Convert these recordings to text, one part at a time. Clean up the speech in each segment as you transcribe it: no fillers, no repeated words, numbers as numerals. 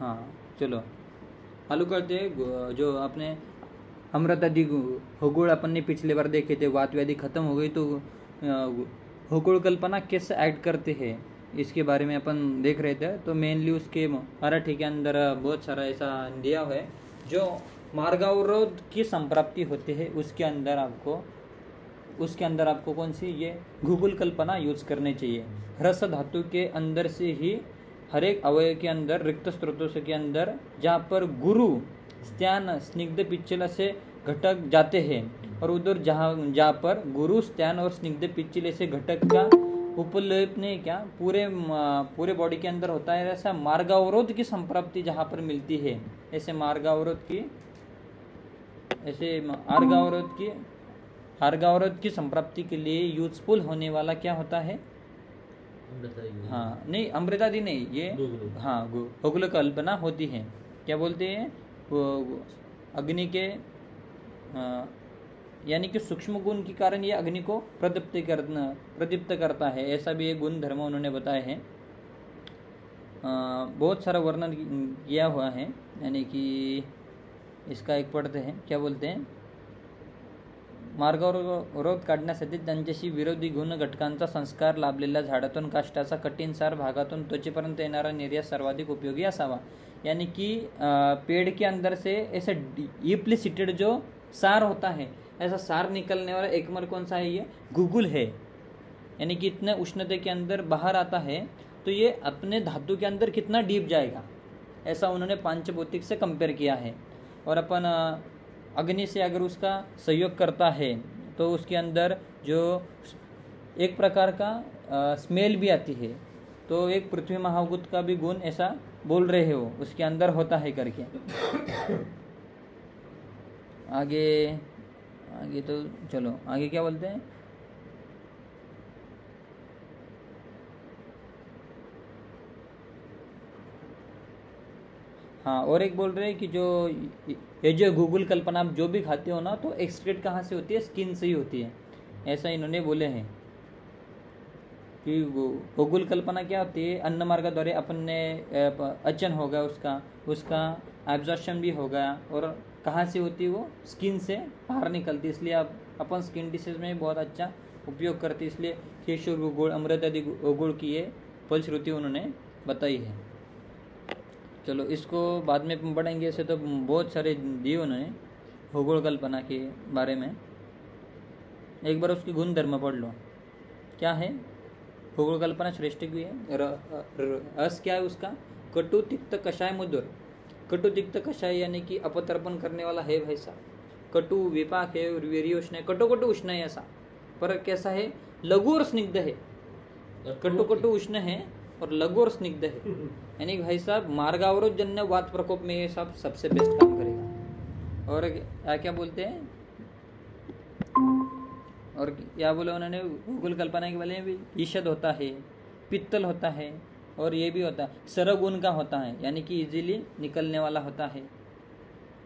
हाँ चलो चालू करते हैं। जो अपने अमृतादि भूगोल अपन ने पिछले बार देखे थे, वात व्याधि खत्म हो गई तो भूगोल कल्पना कैसे ऐड करते हैं इसके बारे में अपन देख रहे थे। तो मेनली उसके मराठी के अंदर बहुत सारा ऐसा दिया हुआ है जो मार्गावरोध की संप्राप्ति होती है, उसके अंदर आपको कौन सी ये भूगोल कल्पना यूज करनी चाहिए। ह्रस्व धातु के अंदर से ही हर एक अवयव के अंदर रिक्त स्रोतों से के अंदर जहाँ पर गुरु स्त्यान स्निग्ध पिच्चल से घटक जाते हैं और उधर जहाँ पर गुरु स्त्यान और स्निग्ध पिच्चल ऐसे घटक का उपलेपने क्या पूरे बॉडी के अंदर होता है, ऐसा मार्गावरोध की संप्राप्ति जहाँ पर मिलती है, ऐसे मार्गावरोध की संप्राप्ति के लिए यूजफुल होने वाला क्या होता है। हाँ नहीं, अमृतादि नहीं, ये हाँ भूगोल कल्पना होती है। क्या बोलते हैं, अग्नि के यानी कि सूक्ष्म गुण के कारण ये अग्नि को प्रदीप्त करता है, ऐसा भी एक गुण धर्म उन्होंने बताए हैं। बहुत सारा वर्णन किया हुआ है, यानी कि इसका एक पढ़ते हैं। क्या बोलते हैं, मार्गावरोध काढण्यासाठी त्यांच्याशी विरोधी गुण घटकांचा संस्कार लाभलेल्या झाडातून काष्टाचा कठीण सार भागातून त्वचेपर्यंत येणारा निर्यास सर्वाधिक उपयोगी असावा। यानी कि पेड़ के अंदर से ऐसे डीपली सीटेड जो सार होता है, ऐसा सार निकलने वाला एकमर कौन सा है, ये गुगुल है। यानी कि इतने उष्णता के अंदर बाहर आता है तो ये अपने धातु के अंदर कितना डीप जाएगा, ऐसा उन्होंने पांचभौतिक से कंपेयर किया है। और अपन अग्नि से अगर उसका सहयोग करता है तो उसके अंदर जो एक प्रकार का स्मेल भी आती है, तो एक पृथ्वी महाभूत का भी गुण ऐसा बोल रहे हो उसके अंदर होता है करके। आगे तो चलो आगे क्या बोलते हैं, हाँ और एक बोल रहे हैं कि जो ये जो गूगल कल्पना आप जो भी खाते हो ना, तो एक्सक्रीट कहाँ से होती है, स्किन से ही होती है, ऐसा इन्होंने बोले हैं। कि गूगल कल्पना क्या होती है, अन्न मार्गाद्वारे अपन ने अचन होगा उसका एब्जॉर्प्शन भी होगा, और कहाँ से होती है वो, स्किन से बाहर निकलती है। इसलिए अपन स्किन डिसीज में बहुत अच्छा उपयोग करते, इसलिए केशर गुड़ अमृतादि गुड़ की ये फलश्रुति उन्होंने बताई है। चलो इसको बाद में पढ़ेंगे, ऐसे तो बहुत सारे दिए उन्होंने भूगोल कल्पना के बारे में। एक बार उसकी गुण धर्म पढ़ लो, क्या है भूगोल कल्पना श्रेष्ठ की है। रस क्या है उसका, कटु तिक्त कषाय मधुर। कटु तिक्त कषाय यानी कि अपतर्पण करने वाला है भाई साहब। कटु विपाक है, वीर्य उष्ण है, कटु उष्ण है ऐसा, पर कैसा है, लघु और स्निग्ध है। कटु उष्ण है और लघु और स्निग्ध है, यानी भाई साहब मार्गावरोध जन्य वात प्रकोप में ये सब सबसे बेस्ट काम करेगा। और क्या बोलते हैं, और क्या बोला उन्होंने भूगोल कल्पना के बारे में भी, ईषद होता है, पित्तल होता है, और ये भी होता है सरगुण का होता है, यानी कि इजीली निकलने वाला होता है।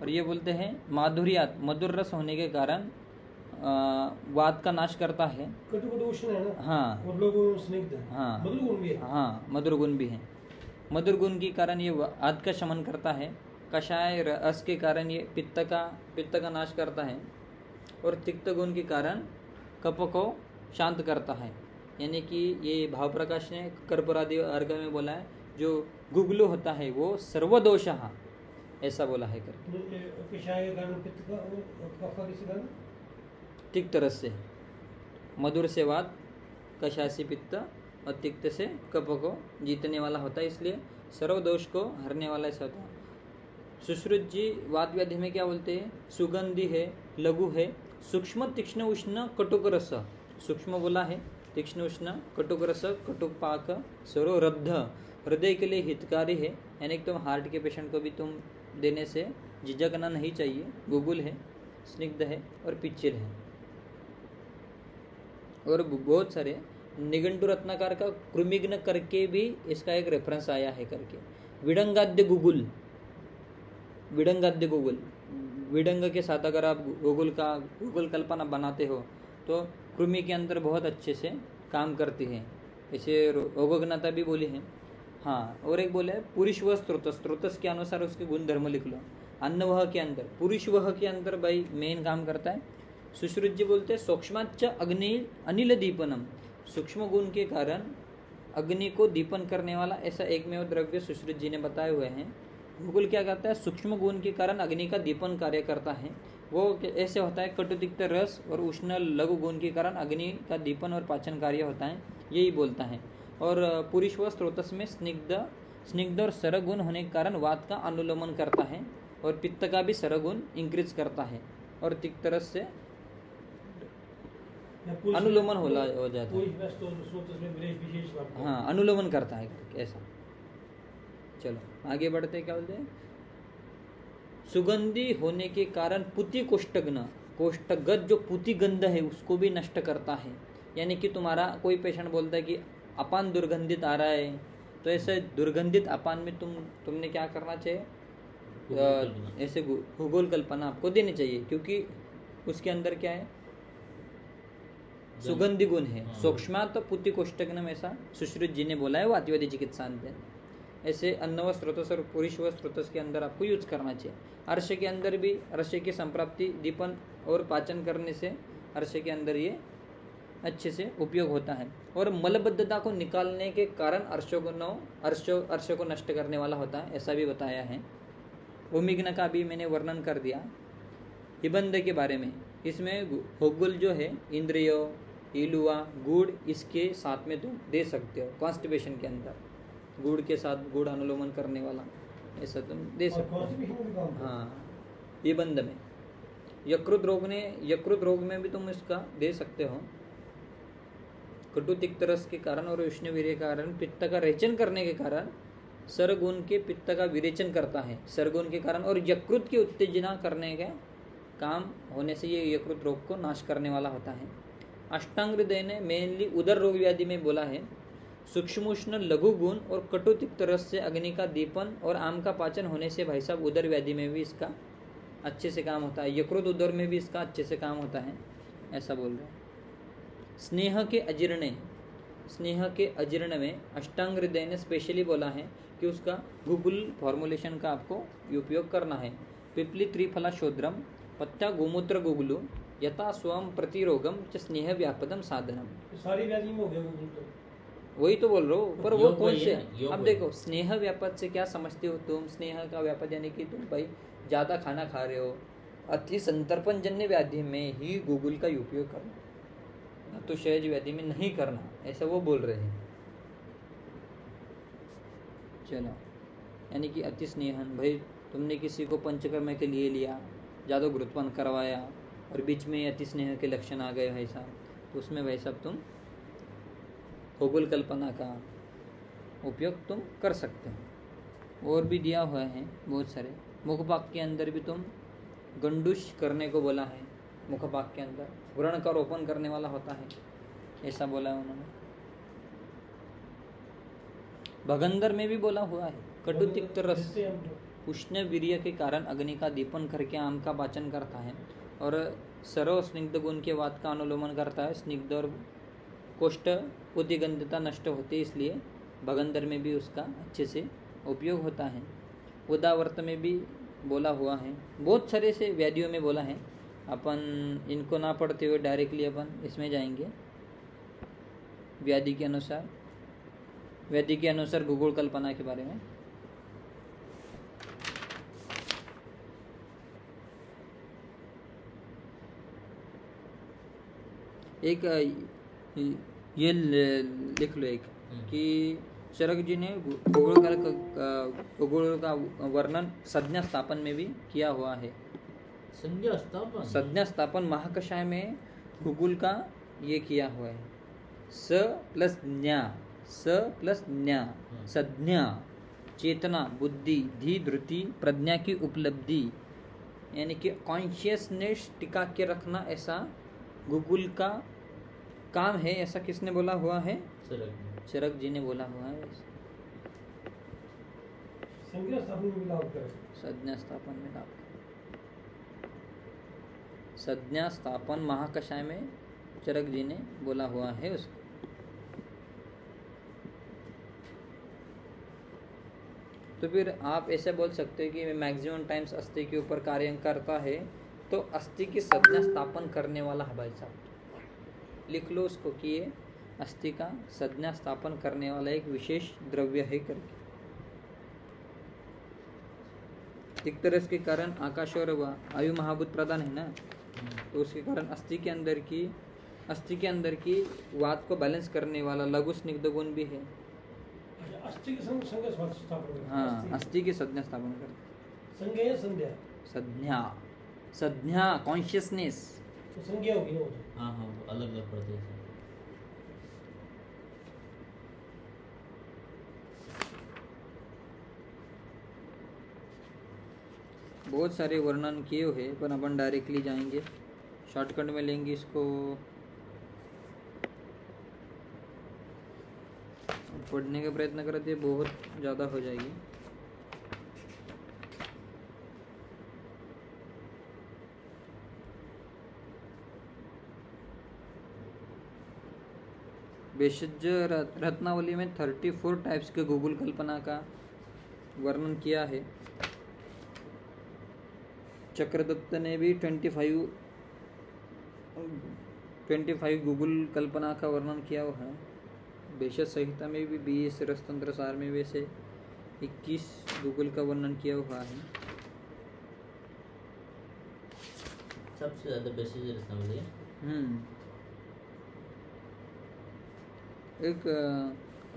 और ये बोलते हैं माधुर्यात, मधुर रस होने के कारण वात का नाश करता है। उष्ण है ना, हाँ हाँ मधुर गुण भी है, हाँ मधुर गुण भी है। मधुर गुण के कारण ये वात का शमन करता है। कषाय रस के कारण ये पित्त का नाश करता है, और तिक्त गुण के कारण कफ को शांत करता है। यानी कि ये भाव प्रकाश ने कर्पूरादि अर्घ में बोला है, जो गुगलू होता है वो सर्वदोष ऐसा बोला है तिक्त रस से, मधुर से वात, कषाय से पित्त और तिक्त से कफ को जीतने वाला होता है, इसलिए सर्वदोष को हरने वाला ऐसा होता है। सुश्रुत जी वात व्याधि में क्या बोलते हैं, सुगंधी है, लघु है, सूक्ष्म तीक्ष्ण उष्ण कटुक रस। सूक्ष्म बोला है, तीक्ष्ण उष्ण कटुक रस, कटुक पाक, सरो रब्ध, हृदय के लिए हितकारी है, यानी कि तुम हार्ट के पेशेंट को भी तुम देने से झिझकना नहीं चाहिए। गुगुल है, स्निग्ध है और पिच्चिल है। और बहुत सारे निघंटु रत्नाकार का कृमिघ्न करके भी इसका एक रेफरेंस आया है करके। विडंगाद्य गुगुल, विडंगाद्य गुगुल, विडंग के साथ अगर आप गूगल कल्पना बनाते हो तो कृमि के अंदर बहुत अच्छे से काम करती है। इसे रोगघ्नता भी बोली है। हाँ, और एक बोले पुरुष व स्रोतस, स्रोतस के अनुसार उसके गुण धर्म लिख लो। अन्नवह के अंदर, पुरुष वह के अंदर भाई मेन काम करता है। सुश्रुत जी बोलते हैं सूक्ष्माच्च अग्नि अनिल दीपनम, सूक्ष्म गुण के कारण अग्नि को दीपन करने वाला ऐसा एकमेव द्रव्य सुश्रुत जी ने बताए हुए हैं। गूगल क्या करता है, सूक्ष्म गुण के कारण अग्नि का दीपन कार्य करता है। वो ऐसे होता है कटुतिक्त रस और उष्ण लघु गुण के कारण अग्नि का दीपन और पाचन कार्य होता है, यही बोलता है। और पुरुष व स्रोतस में स्निग्ध और सरगुण होने के कारण वात का अनुलोमन करता है और पित्त का भी सरगुण इंक्रीज करता है और तिक्त रस से अनुलोमन हो जाता है। हाँ, अनुलोमन करता है ऐसा। चलो आगे बढ़ते, क्या बोलते हैं, सुगंधी होने के कारण पुति कोष्ठग्न, कोष्ठगत जो पुति गंध है उसको भी नष्ट करता है। यानी कि तुम्हारा कोई पेशेंट बोलता है कि अपान दुर्गंधित आ रहा है, तो ऐसे दुर्गंधित अपान में तुमने क्या करना चाहिए, ऐसे भूगोल कल्पना आपको देनी चाहिए, क्योंकि उसके अंदर क्या है, सुगंधी गुण है। सूक्ष्म तो पुति कोष्ठग्न ऐसा सुश्रुत जी ने बोला है, वो अतिवादी चिकित्सा ऐसे अन्न व स्रोतस और पुरुष व स्रोतस के अंदर आपको यूज करना चाहिए। अर्श के अंदर भी अर्श की संप्राप्ति दीपन और पाचन करने से अर्श के अंदर ये अच्छे से उपयोग होता है। और मलबद्धता को निकालने के कारण अर्श को नष्ट करने वाला होता है, ऐसा भी बताया है। भूमिग्न का भी मैंने वर्णन कर दिया। निबंध के बारे में, इसमें होगुल जो है इंद्रिय, इलुआ, गुड़, इसके साथ में तुम दे सकते हो। कॉन्स्टिपेशन के अंदर गुड़ के साथ गुड़ अनुलोमन करने वाला ऐसा तुम दे सकते हो। हाँ, निबंध में यकृत रोग में भी तुम इसका दे सकते हो। कटुतिक्त रस के कारण और उष्ण वीर्य के कारण पित्त का रेचन करने के कारण सरगुण के पित्त का विरेचन करता है, सरगुण के कारण, और यकृत की उत्तेजना करने के काम होने से ये यकृत रोग को नाश करने वाला होता है। अष्टांग हृदय ने मेनली उदर रोग व्याधि में बोला है, सूक्ष्मोष्ण लघु गुण और कटुतिक्त रस से अग्नि का दीपन और आम का पाचन होने से भाई साहब उदर व्याधि में भी इसका अच्छे से काम होता है, यकृत उदर में भी इसका अच्छे से काम होता है, ऐसा बोल रहे हैं। स्नेह के अजीर्ण में अष्टांग हृदय ने स्पेशली बोला है कि उसका गूगल फॉर्मुलेशन का आपको उपयोग करना है। पिपली त्रिफला शोद्रम पत्ता गोमूत्र गुगलू यथा स्वम प्रतिरोगम च स्नेह व्यापदम साधनम। सारी व्याधि में हो गया गूगल तो। वही तो बोल रहा हूँ, पर वो कौन से, अब देखो स्नेह व्यापद से क्या समझते हो तुम। स्नेह का व्यापद यानी कि तुम भाई ज्यादा खाना खा रहे हो, अति संतर्पण जन्य व्याधि में ही गूगल का उपयोग करना, तो सहज व्याधि में नहीं करना, ऐसा वो बोल रहे हैं। चलो, यानी कि अति स्नेहन, भाई तुमने किसी को पंचकर्म के लिए लिया, ज़्यादा गुरुत्वान करवाया और बीच में अति स्नेह के लक्षण आ गए भाई साहब, तो उसमें भाई साहब तुम खगोल कल्पना का उपयोग तुम कर सकते हो। और भी दिया हुआ है बहुत सारे। मुखपाक के अंदर भी तुम गंडुश करने को बोला है, मुखपाक के अंदर व्रण का रोपण करने वाला होता है, ऐसा बोला है उन्होंने। भगंदर में भी बोला हुआ है, कटुतिक्त रस उष्ण वीर्य के कारण अग्नि का दीपन करके आम का पाचन करता है और सर्व स्निग्ध गुण के वात का अनुलोमन करता है। स्निग्ध और कोष्ठ उदिगंधता नष्ट होती है, इसलिए भगंदर में भी उसका अच्छे से उपयोग होता है। उदावर्त में भी बोला हुआ है, बहुत सारे से व्याधियों में बोला है। अपन इनको ना पढ़ते हुए डायरेक्टली अपन इसमें जाएंगे। व्याधि के अनुसार गूगल कल्पना के बारे में। एक ये लिख लो एक कि चरक जी ने गूगल का वर्णन संज्ञा स्थापन में भी किया हुआ है। संज्ञा स्थापन महाकषाय में गूगल का ये किया हुआ है। स प्लस न्या संज्ञा, चेतना, बुद्धि, धी, धृति, प्रज्ञा की उपलब्धि, यानी कि कॉन्शियसनेस टिका के रखना, ऐसा गूगल का काम है। ऐसा किसने बोला हुआ है? चरक जी ने बोला हुआ है। संज्ञा स्थापन में लाभ, संज्ञा स्थापन महाकषाय में चरक जी ने बोला हुआ है उसको। तो फिर आप ऐसे बोल सकते हो कि मैक्सिमम टाइम्स अस्थि के ऊपर कार्य करता है, तो अस्थि की संज्ञा स्थापन करने वाला है भाई साहब। लिख लो उसको कि ये अस्थि का संज्ञा स्थापन करने वाला एक विशेष द्रव्य है करके। एक तरह के कारण आकाश और वायु महाभूत प्रधान है ना, तो उसके कारण अस्थि के अंदर की वात को बैलेंस करने वाला लघु स्निग्ध गुण भी है। अच्छा, अस्थि की संज्ञा स्थापन करते हैं। हाँ, अस्थि की संज्ञा स्थापन करते। संज्ञा या संध्या? संज्ञा कॉन्शियसनेस। तो संज्ञा होगी ना वो तो। हाँ हाँ, अलग अलग पड़ते हैं। बहुत सारे वर्णन किए हुए, पर अपन डायरेक्टली जाएंगे, शॉर्टकट में लेंगे इसको। पढ़ने का प्रयत्न करते हैं, बहुत ज़्यादा हो जाएगी। भेषज रत्नावली में 34 टाइप्स के गूगल कल्पना का वर्णन किया है। चक्रदत्त ने भी 25 गूगल कल्पना का वर्णन किया हुआ है। भेषज संहिता में भी 20, रसतंत्र सार में वैसे 21 गूगल का वर्णन किया हुआ है। सबसे ज्यादा बेसिस रत्नावली है।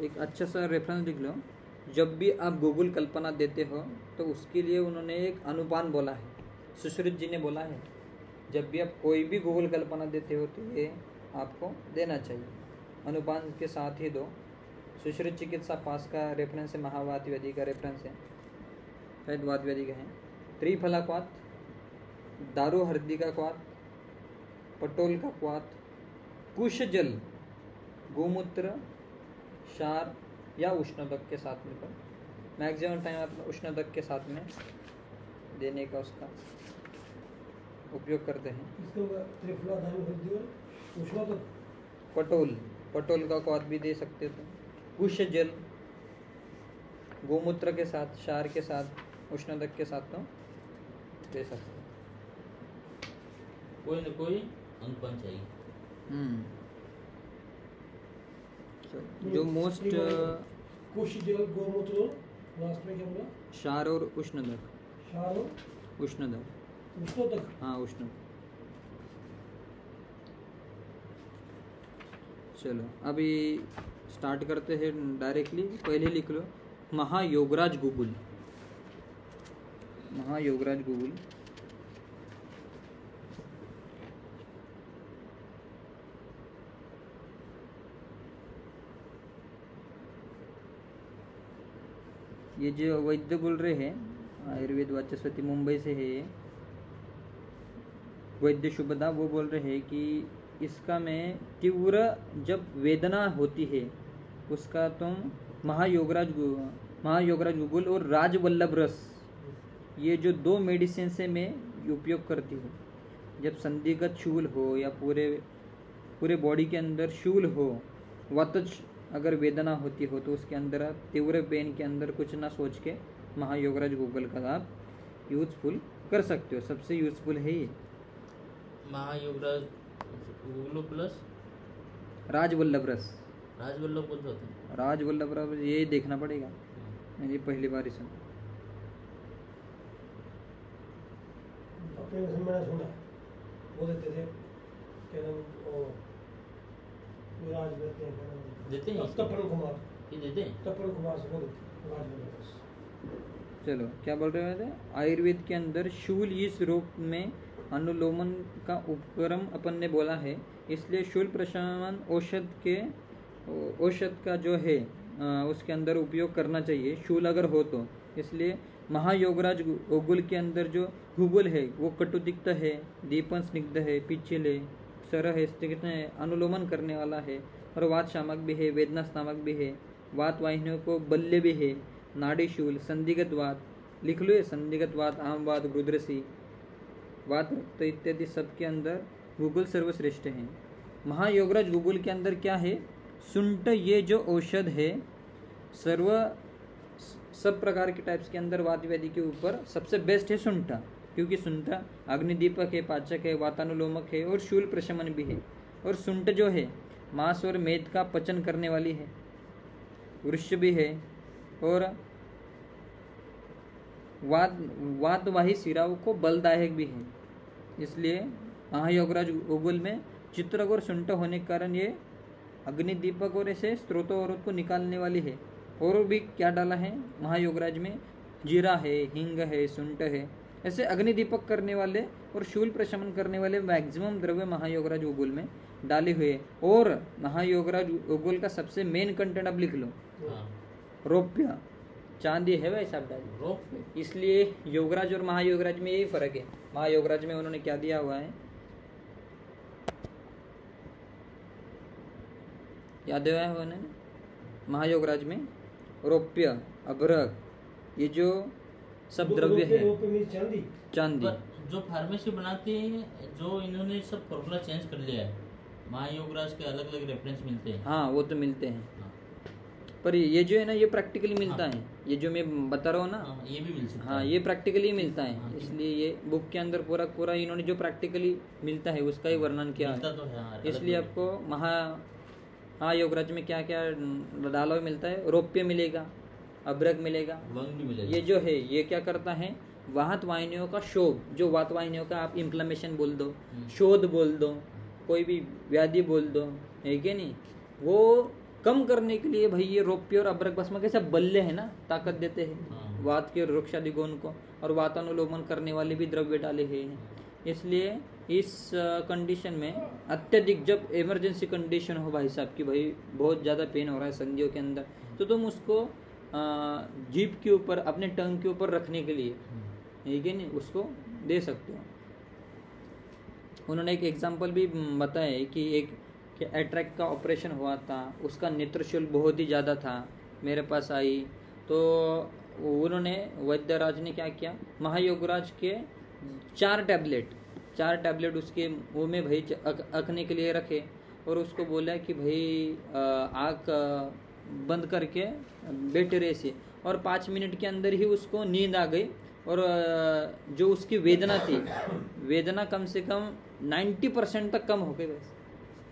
एक अच्छा सा रेफरेंस लिख लो। जब भी आप गूगल कल्पना देते हो तो उसके लिए उन्होंने एक अनुपान बोला है, सुश्रुत जी ने बोला है। जब भी आप कोई भी गूगल कल्पना देते हो तो ये आपको देना चाहिए, अनुपान के साथ ही दो। सुश्रुत चिकित्सा पास का रेफरेंस है, महावादव्याधि का रेफरेंस है, शायद वादव्याधि का है। त्रिफला क्वात, दारू हल्दी का क्वात, पटोल का क्वात, कुश जल, गोमूत्र, क्षार या उष्णोदक के साथ में, मैक्सिमम टाइम आप उष्णोदक के साथ में देने का उसका उपयोग करते हैं। इसको त्रिफला, दारू हल्दी और उष्णोदक। पटोल का क्वाथ भी दे सकते थे। कुश जल गोमूत्र के साथ, क्षार के साथ, उष्णोदक के साथ तो दे सकते। कोई न कोई अनुपान चाहिए। जो मोस्ट कुश जल, गोमूत्र, लास्ट में क्या बोला? क्षार और उष्णोदक। क्षार और उष्णोदक। उष्णोदक। हाँ, उष्णोदक। चलो अभी स्टार्ट करते हैं डायरेक्टली। पहले लिख लो महायोगराज गूगल। महायोगराज गूगल ये जो वैद्य बोल रहे हैं, आयुर्वेद वाचस्पति मुंबई से है वैद्य शुभदा, वो बोल रहे हैं कि इसका में तीव्र जब वेदना होती है उसका तुम महायोगराज गूगल और राजवल्लभ रस, ये जो 2 मेडिसिन से मैं उपयोग करती हूँ। जब संदिग्ध शूल हो या पूरे बॉडी के अंदर शूल हो, वातज अगर वेदना होती हो तो उसके अंदर आप तीव्र पेन के अंदर कुछ ना सोच के महायोगराज गूगल का आप यूजफुल कर सकते हो। सबसे यूजफुल है ये महायोगराज गूगल प्लस राजवल्लभ रस। राजवल्लभ कौन सा होता है? राजवल्लभ रस ये देखना पड़ेगा, मैंने पहली बार ही सुना। अपने मैंने सुना वो देते थे, क्या नाम वो राज देते हैं तपन कुमार, ये देते हैं। तपन कुमार से वो देते राज। चलो क्या बोल रहे थे? आयुर्वेद के अंदर शूल इस रूप में अनुलोमन का उपक्रम अपन ने बोला है, इसलिए शूल प्रशमन औषध का जो है उसके अंदर उपयोग करना चाहिए शूल अगर हो तो। इसलिए महायोगराज गूगल के अंदर जो गूगल है वो कटुतिक्त है, दीपन स्निग्ध है, पिछल है, सरह है, स्निग्ध है, अनुलोमन करने वाला है और वात शामक भी है, वेदना शामक भी है, वात वाहिनियों को बल्ले भी है, नाड़ी शूल, संदिग्ध वात, लिख लो ये संदिग्ध वात, आम वात, रुद्रसी वात, रक्त इत्यादि सबके अंदर गूगल सर्वश्रेष्ठ है। महायोगराज गूगल के अंदर क्या है? सुंठ, ये जो औषध है सब प्रकार के टाइप्स के अंदर वात व्याधि के ऊपर सबसे बेस्ट है सुंठा, क्योंकि सुंठा अग्निदीपक है, पाचक है, वातानुलोमक है और शूल प्रशमन भी है। और सुंठ जो है मांस और मेद का पचन करने वाली है, वृक्ष भी है और वातवाही शिराओं को बलदायक भी है। इसलिए महायोगराज उगुल में चित्रक और सुंठ होने के कारण ये अग्निदीपक और ऐसे स्रोतों और को निकालने वाली है। और भी क्या डाला है महायोगराज में, जीरा है, हिंग है, सुंठ है, ऐसे अग्निदीपक करने वाले और शूल प्रशमन करने वाले मैक्सिमम द्रव्य महायोगराज उगुल में डाले हुए। और महायोगराज उगुल का सबसे मेन कंटेंट अब लिख लो, हाँ, रौप्य, चांदी है वैसा आप डालिए। रौप्य। इसलिए योगराज और महायोगराज में यही फर्क है। महायोगराज में उन्होंने क्या दिया हुआ है, याद है उन्होंने, महायोगराज में रौप्य, अभ्रक, ये जो सब द्रव्य है, चांदी। चांदी। पर जो फार्मेसी बनाती है, जो इन्होंने सब फॉर्मूला चेंज कर लिया है, महायोगराज के अलग अलग रेफरेंस मिलते हैं। हाँ वो तो मिलते हैं, हाँ, पर ये जो है ना ये प्रैक्टिकली मिलता हाँ। है, ये जो मैं बता रहा हूँ ना, हाँ, ये भी मिल सकता हाँ है। ये प्रैक्टिकली मिलता हाँ, है। ठीक। इसलिए ये बुक के अंदर पूरा पूरा इन्होंने जो प्रैक्टिकली मिलता है उसका ही वर्णन किया मिलता है। तो है, हाँ, इसलिए अलग आपको महायोगराज में क्या क्या डाला हुआ मिलता है, रौप्य मिलेगा, अभ्रक मिलेगा। वंग भी मिलेगा। ये जो है ये क्या करता है, वात वाहिनियों का शोध, जो वात वाहिनियों का आप इन्फ्लेमेशन बोल दो, शोध बोल दो, कोई भी व्याधि बोल दो, है कि नहीं, वो कम करने के लिए भाई ये रौप्य और अभ्रक भस्म कैसे बल्ले है ना, ताकत देते हैं हाँ। वात के वृक्षादि गुण को, और वातानुलोमन करने वाले भी द्रव्य डाले हैं। इसलिए इस कंडीशन में अत्यधिक, जब इमरजेंसी कंडीशन हो भाई साहब की, भाई बहुत ज़्यादा पेन हो रहा है संधियों के अंदर, तो तुम उसको जीभ के ऊपर, अपने टंग के ऊपर रखने के लिए, है कि नहीं, उसको दे सकते हो। उन्होंने एक एग्जांपल भी बताया है कि एक एट्रैक्ट का ऑपरेशन हुआ था, उसका नेत्र शुल्क बहुत ही ज़्यादा था, मेरे पास आई, तो उन्होंने वैद्यराज ने क्या किया, महायोगराज के 4 टैबलेट उसके मुंह में भाई अखने के लिए रखे, और उसको बोला कि भाई आँख बंद करके बैठे रहे से, और 5 मिनट के अंदर ही उसको नींद आ गई, और जो उसकी वेदना थी, वेदना कम से कम 90% तक कम हो गई बस,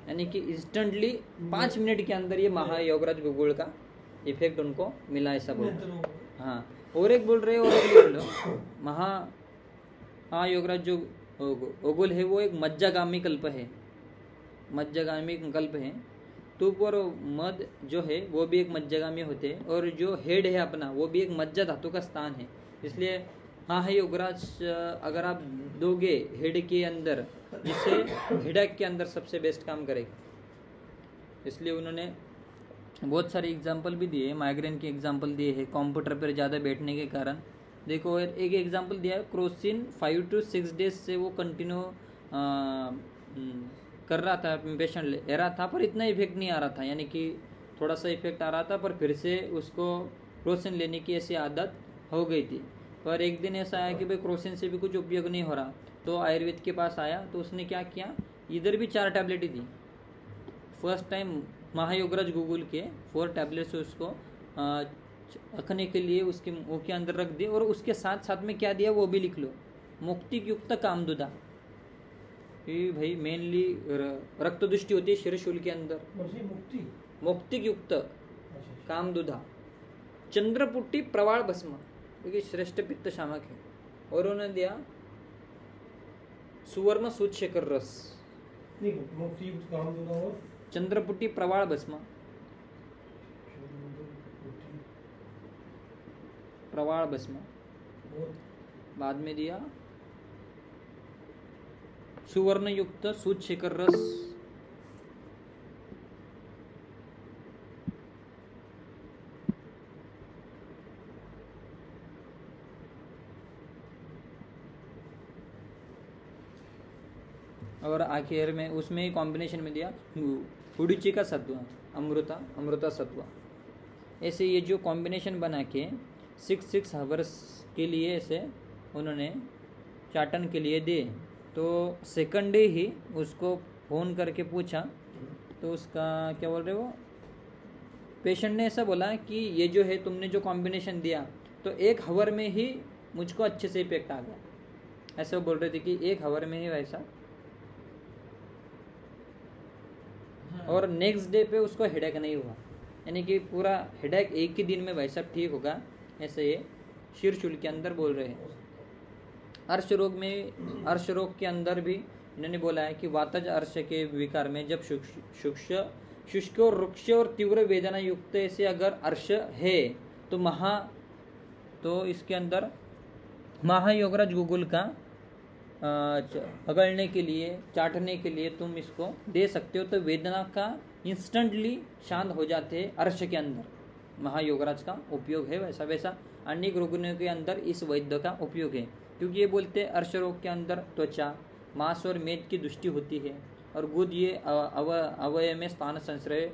यानी कि इंस्टेंटली 5 मिनट के अंदर ये महायोगराज गुगुल का इफेक्ट उनको मिला, ऐसा बोल। हाँ, और एक बोल रहे, और एक बोल लो, महायोगराज जो ओगुल है वो एक मज्जागामी कल्प है, मज्जागामी कल्प है। तुप और मद जो है वो भी एक मज्जागामी होते हैं, और जो हेड है अपना वो भी एक मज्जा धातु का स्थान है। इसलिए हाँ योगराज अगर आप दोगे हेड के अंदर, जिससे हेडेक के अंदर सबसे बेस्ट काम करेगा। इसलिए उन्होंने बहुत सारे एग्जाम्पल भी दिए, माइग्रेन के एग्जाम्पल दिए हैं, कंप्यूटर पर ज़्यादा बैठने के कारण। देखो एक एग्जाम्पल दिया है, क्रोसिन 5 to 6 डेज से वो कंटिन्यू कर रहा था, पेशेंट ले रहा था, पर इतना इफेक्ट नहीं आ रहा था, यानी कि थोड़ा सा इफेक्ट आ रहा था, पर फिर से उसको क्रोसिन लेने की ऐसी आदत हो गई थी। पर एक दिन ऐसा आया कि भाई क्रोसिन से भी कुछ उपयोग नहीं हो रहा, तो आयुर्वेद के पास आया, तो उसने क्या किया, इधर भी 4 टैबलेट ही दी। फर्स्ट टाइम महायोगराज गुगुल के 4 टैबलेट्स उसको रखने के लिए उसके मुंह के अंदर रख दिए, और उसके साथ साथ में क्या दिया वो भी लिख लो, मुक्तिक युक्त कामदुदा। ये भाई मेनली रक्त दृष्टि होती है शिरशूल के अंदर, मुक्तिक युक्त कामदुधा, चंद्रपुट्टी प्रवाल भस्म, क्योंकि श्रेष्ठ पित्त शामक है। और उन्होंने दिया सुवर्ण सूत शेखर रस, चंद्रपुट्टी प्रवाल भस्म, प्रवाल भस्म, बाद में दिया सुवर्ण युक्त सूत शेखर रस, और आखिर में उसमें कॉम्बिनेशन में दिया उड़ीची का सत्व, अमृता सत्व। ऐसे ये जो कॉम्बिनेशन बना के 6 हावर्स के लिए ऐसे उन्होंने चाटन के लिए दिए। तो सेकंड डे ही उसको फ़ोन करके पूछा, तो उसका क्या बोल रहे वो पेशेंट ने ऐसा बोला कि ये जो है तुमने जो कॉम्बिनेशन दिया तो 1 हावर में ही मुझको अच्छे से इफेक्ट आ गया। ऐसे वो बोल रहे थे कि 1 हावर में ही वैसा, और नेक्स्ट डे पे उसको हेडेक नहीं हुआ, यानी कि पूरा हेडेक एक ही दिन में वैसा ठीक होगा। ऐसे ये शीर्षुल के अंदर बोल रहे हैं। अर्श रोग में, अर्श रोग के अंदर भी इन्होंने बोला है कि वातज अर्श के विकार में जब शुष्क और रुक्ष और तीव्र वेदना युक्त ऐसे अगर अर्श है तो इसके अंदर महायोगराज गुगुल का पकड़ने के लिए, चाटने के लिए तुम इसको दे सकते हो, तो वेदना का इंस्टेंटली शांत हो जाते हैं। अर्श के अंदर महायोगराज का उपयोग है। वैसा वैसा अनेक रोगों के अंदर इस वैद्य का उपयोग है, क्योंकि ये बोलते हैं अर्श रोग के अंदर त्वचा, मांस और मेद की दृष्टि होती है, और गुद ये अवयव में स्थान संश्रय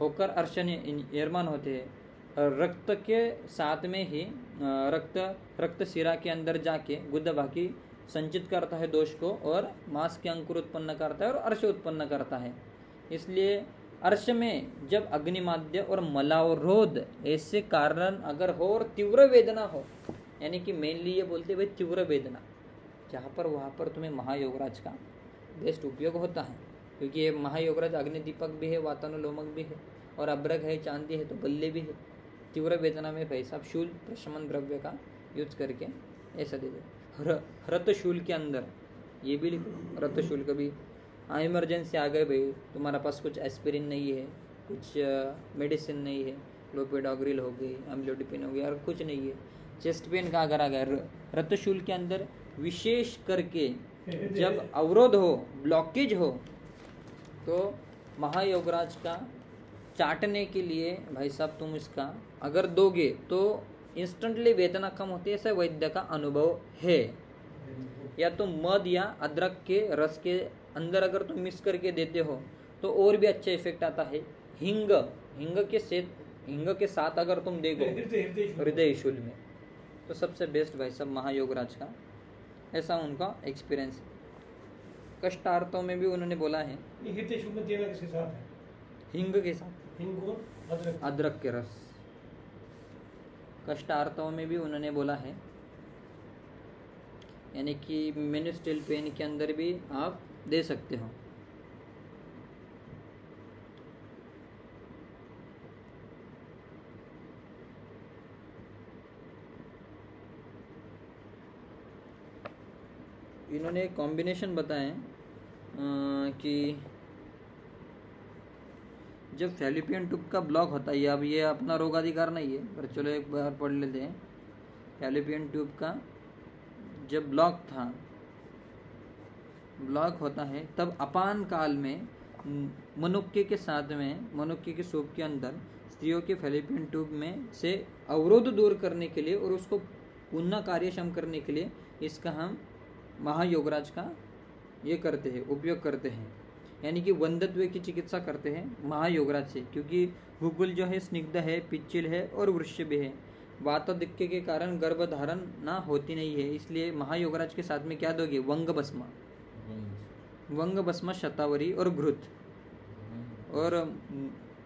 होकर अर्श निर्माण होते हैं। रक्त के साथ में ही रक्त शिरा के अंदर जाके गुद बाकी संचित करता है दोष को, और मांस के अंकुर उत्पन्न करता है और अर्श उत्पन्न करता है। इसलिए अर्श में जब अग्निमाद्य और मलावरोध ऐसे कारण अगर हो और तीव्र वेदना हो, यानी कि मेनली ये बोलते भाई तीव्र वेदना, जहाँ पर वहाँ पर तुम्हें महायोगराज का बेस्ट उपयोग होता है, क्योंकि ये महायोगराज अग्नि दीपक भी है, वातानुलोमक भी है, और अब्रक है, चांदी है, तो बल्ले भी है। तीव्र वेदना में भाई साहब शूल प्रशमन द्रव्य का यूज करके ऐसा दे दे। रतशूल के अंदर ये भी लिखो, रतशूल का भी इमरजेंसी आ गए भाई, तुम्हारा पास कुछ एस्पिरिन नहीं है, कुछ मेडिसिन नहीं है, क्लोपिडोग्रिल हो गई, अम्लोडिपिन हो गई, और कुछ नहीं है, चेस्ट पेन का अगर आ गया, रतशूल के अंदर विशेष करके जब अवरोध हो, ब्लॉकेज हो, तो महायोगराज का चाटने के लिए भाई साहब तुम इसका अगर दोगे तो इंस्टेंटली वेदना कम होती है। ऐसा वैद्य का अनुभव है। या तो मध या अदरक के रस के अंदर अगर तुम मिक्स करके देते हो तो और भी अच्छा इफेक्ट आता है। हिंग के साथ अगर तुम देखो हृदय शूल में, तो सबसे बेस्ट भाई साहब महायोगराज का, ऐसा उनका एक्सपीरियंस। कष्टार्थों में भी उन्होंने बोला है हृदय शूल में देना किसके साथ है? हिंग के साथ, हिंग और अदरक के रस। कष्टार्थों में भी उन्होंने बोला है, यानी कि मेनिस्ट्रल पेन के अंदर भी आप दे सकते हो। इन्होंने कॉम्बिनेशन बताए कि जब फैलोपियन ट्यूब का ब्लॉक होता है, अब ये अपना रोगाधिकार नहीं है पर चलो एक बार पढ़ लेते हैं। फैलोपियन ट्यूब का जब ब्लॉक होता है तब अपान काल में मनुक्के के साथ में, मनुक्के के सूप के अंदर स्त्रियों के फैलोपियन ट्यूब में से अवरोध दूर करने के लिए और उसको पुनः कार्यक्षम करने के लिए इसका हम महायोगराज का ये करते हैं, उपयोग करते हैं। यानी कि वंध्यत्व की चिकित्सा करते हैं महायोगराज से, क्योंकि गुगुल जो है स्निग्ध है, पिच्चिल है और वृश्चिक है। वातदिक्य के कारण गर्भधारण ना होती नहीं है, इसलिए महायोगराज के साथ में क्या दोगे? वंग भस्म, शतावरी और घृत और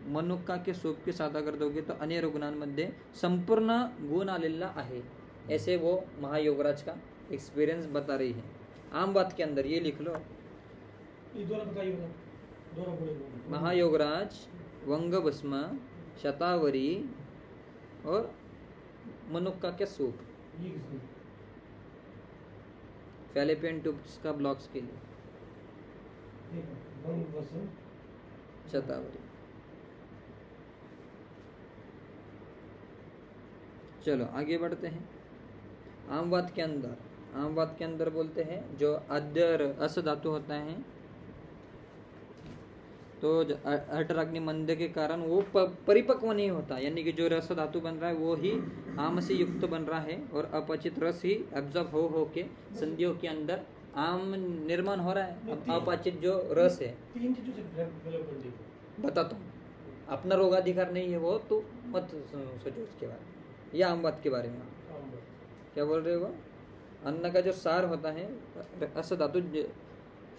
मनुक्का के सूप के साथ अगर दोगे तो अन्य रुग्णांमध्ये संपूर्ण गुण आलेला आहे। ऐसे वो महायोगराज का एक्सपीरियंस बता रही है। आम बात के अंदर ये लिख लो, ये दोनों बताइए, दोनों बोले। महायोगराज, वंग भस्म, शतावरी और मनुक्का के सूप, ये किसने? फैलोपियन ट्यूब्स का ब्लॉक्स के लिए, ठीक है, वंग भस्म, शतावरी। चलो आगे बढ़ते हैं। आम बात के अंदर बोलते हैं जो आद्य अस धातु होता है, तो अटराग्नि मंद के कारण वो परिपक्व नहीं होता, यानी कि जो रस धातु बन रहा है वो ही आम से युक्त बन रहा है और अपचित रस ही एब्जॉर्ब हो के संधियों के अंदर आम निर्माण हो रहा है। अब अपचित जो रस है, तीन चीजों से डेवलप कर दी। बताता हूँ, अपना रोगाधिकार नहीं है वो तो मत सोचो उसके बारे में, या आम बात के बारे में। क्या बोल रहे हो? अन्न का जो सार होता है, अस धातु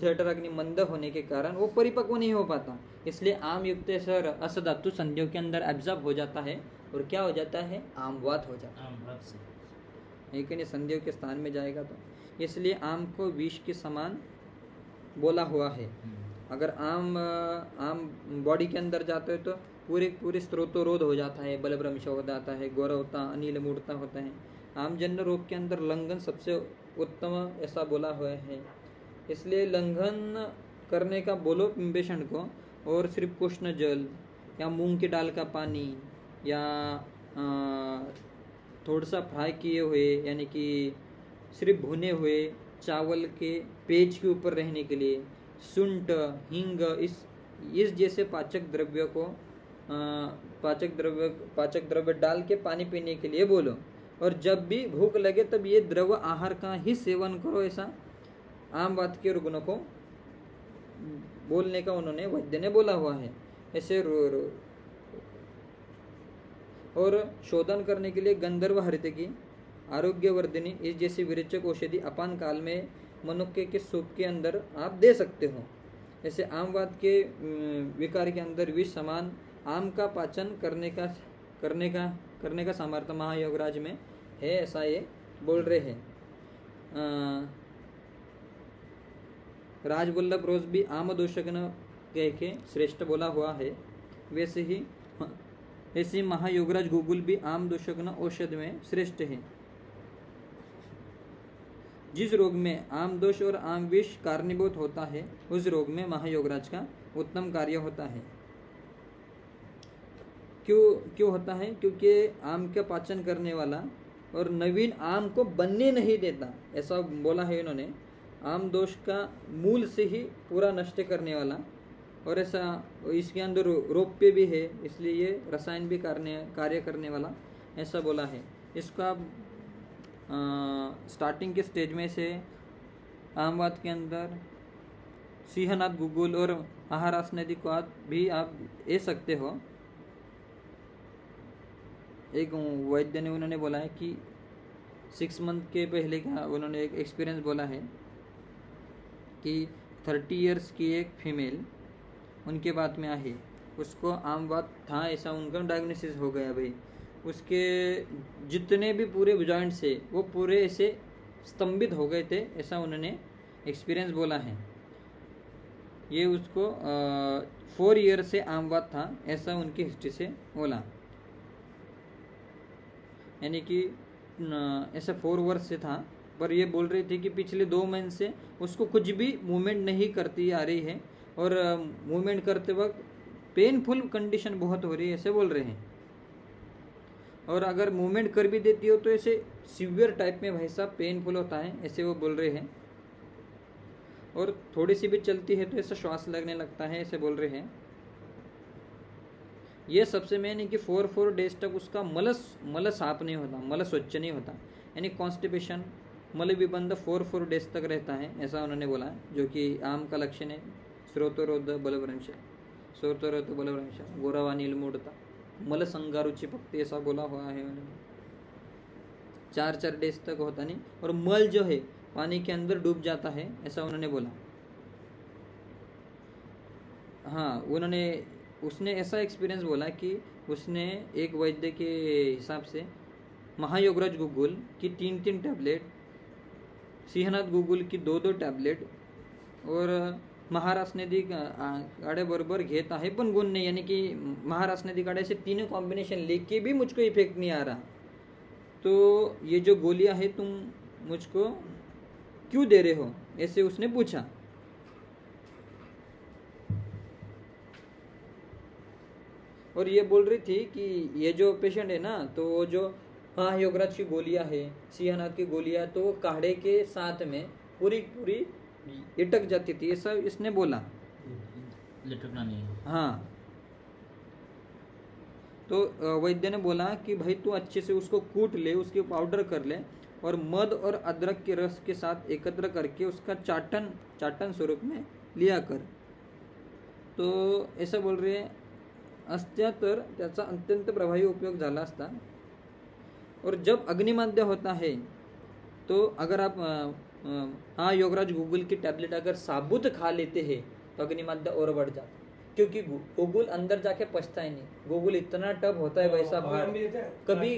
जठराग्नि मंद होने के कारण वो परिपक्व नहीं हो पाता, इसलिए आम युक्तेश्वर असधातु संधियों के अंदर एब्जॉर्ब हो जाता है और क्या हो जाता है, आमवात हो जाता है। एक नहीं संधियों के स्थान में जाएगा तो इसलिए आम को विष के समान बोला हुआ है। अगर आम बॉडी के अंदर जाते हो तो पूरे स्त्रोतोरोध हो जाता है, बलभ्रंश हो जाता है, गौरवता अनिल मूर्ता होता है। आमजन्य रोग के अंदर लंघन सबसे उत्तम ऐसा बोला हुआ है, इसलिए लंघन करने का बोलो बिंबेषण को, और सिर्फ कृष्ण जल या मूंग की दाल का पानी या थोड़ा सा फ्राई किए हुए यानी कि सिर्फ भुने हुए चावल के पेज के ऊपर रहने के लिए सुंठ हींग इस जैसे पाचक द्रव्य को पाचक द्रव्य डाल के पानी पीने के लिए बोलो, और जब भी भूख लगे तब ये द्रव आहार का ही सेवन करो, ऐसा आम बात के रुग्णों को बोलने का उन्होंने वैद्य ने बोला हुआ है। ऐसे और शोधन करने के लिए गंधर्व हरित की आरोग्यवर्धिनी इस जैसी विरेचक औषधि अपान काल में मनुक्के के सूप के अंदर आप दे सकते हो। ऐसे आमवाद के विकार के अंदर विष समान आम का पाचन करने का सामर्थ्य महायोगराज में है, ऐसा ये बोल रहे हैं। राजवल्लभ रोज भी आम दोषक न कह के श्रेष्ठ बोला हुआ है, वैसे ही ऐसे महायोगराज गूगल भी आम दोषक न औषध में श्रेष्ठ है। जिस रोग में आम दोष और आम विष कारणीभूत होता है उस रोग में महायोगराज का उत्तम कार्य होता है। क्यों होता है? क्योंकि आम का पाचन करने वाला और नवीन आम को बनने नहीं देता, ऐसा बोला है इन्होंने। आम दोष का मूल से ही पूरा नष्ट करने वाला, और ऐसा इसके अंदर रोप्य भी है, इसलिए ये रसायन भी कार्य करने वाला, ऐसा बोला है। इसका स्टार्टिंग के स्टेज में से आमवाद के अंदर सिंहनाथ गुगुल और आहारास नदी को भी आप ले सकते हो। एक वैद्य ने उन्होंने बोला है कि 6 मंथ के पहले का उन्होंने एक एक्सपीरियंस बोला है कि 30 इयर्स की एक फीमेल उनके बाद में आई, उसको आमवाद था, ऐसा उनका डायग्नोसिस हो गया भाई। उसके जितने भी पूरे जॉइंट्स से वो पूरे ऐसे स्तंभित हो गए थे, ऐसा उन्होंने एक्सपीरियंस बोला है। ये उसको 4 ईयर से आमवाद था, ऐसा उनकी हिस्ट्री से बोला, यानी कि ऐसा 4 वर्ष से था। पर ये बोल रही थी कि पिछले 2 महीने से उसको कुछ भी मूवमेंट नहीं करती आ रही है, और मूवमेंट करते वक्त पेनफुल कंडीशन बहुत हो रही है, ऐसे बोल रहे हैं। और अगर मूवमेंट कर भी देती हो तो ऐसे सीवियर टाइप में भाई साहब पेनफुल होता है, ऐसे वो बोल रहे हैं। और थोड़ी सी भी चलती है तो ऐसा श्वास लगने लगता है, ऐसे बोल रहे हैं। ये सबसे मेन है कि 4 डेज तक उसका मल साफ नहीं होता, मल स्वच्छ नहीं होता, यानी कॉन्स्टिपेशन मल विबंध 4 डेज तक रहता है, ऐसा उन्होंने बोला, जो कि आम का लक्षण है। स्रोतरोध बलभ्रंश गोरावा नीलमूढ़ता मल संगारुचि पक्ति, ऐसा बोला हुआ है उन्होंने। 4 डेज तक होता नहीं, और मल जो है पानी के अंदर डूब जाता है, ऐसा उन्होंने बोला। हाँ, उसने ऐसा एक्सपीरियंस बोला कि उसने एक वैद्य के हिसाब से महायोगराज गुगुल की 3 टैबलेट, सिंहनाथ गुगुल की 2 टैबलेट, और महाराज नदी काढ़े बरोबर घेत आहे पण गुण नहीं, यानी कि महाराज नदी काढ़े से 3 कॉम्बिनेशन लेके भी मुझको इफेक्ट नहीं आ रहा, तो ये जो गोलियां है तुम मुझको क्यों दे रहे हो, ऐसे उसने पूछा। और ये बोल रही थी कि ये जो पेशेंट है ना, तो वो जो योगराज की गोलियां है, सिंहनाथ की गोलियां, तो वो काढ़े के साथ में पूरी इटक जाती थी, ऐसा इसने बोला। लटकना नहीं है। हाँ, तो वैद्य ने बोला कि भाई तू अच्छे से उसको कूट ले, उसके पाउडर कर ले, और मध और अदरक के रस के साथ एकत्र करके उसका चाटन स्वरूप में लिया कर। तो ऐसा बोल रहे हैं, असत्या तर त्याचा अत्यंत प्रभावी उपयोग झाला असता। और जब अग्निमाद्य होता है तो अगर आप हाँ योगराज, गूगल की टैबलेट अगर साबुत खा लेते हैं तो अग्निमाद्य और बढ़ जाता है, क्योंकि गूगल अंदर जाके पचता ही नहीं। गूगल इतना टफ होता है वैसा बाहर,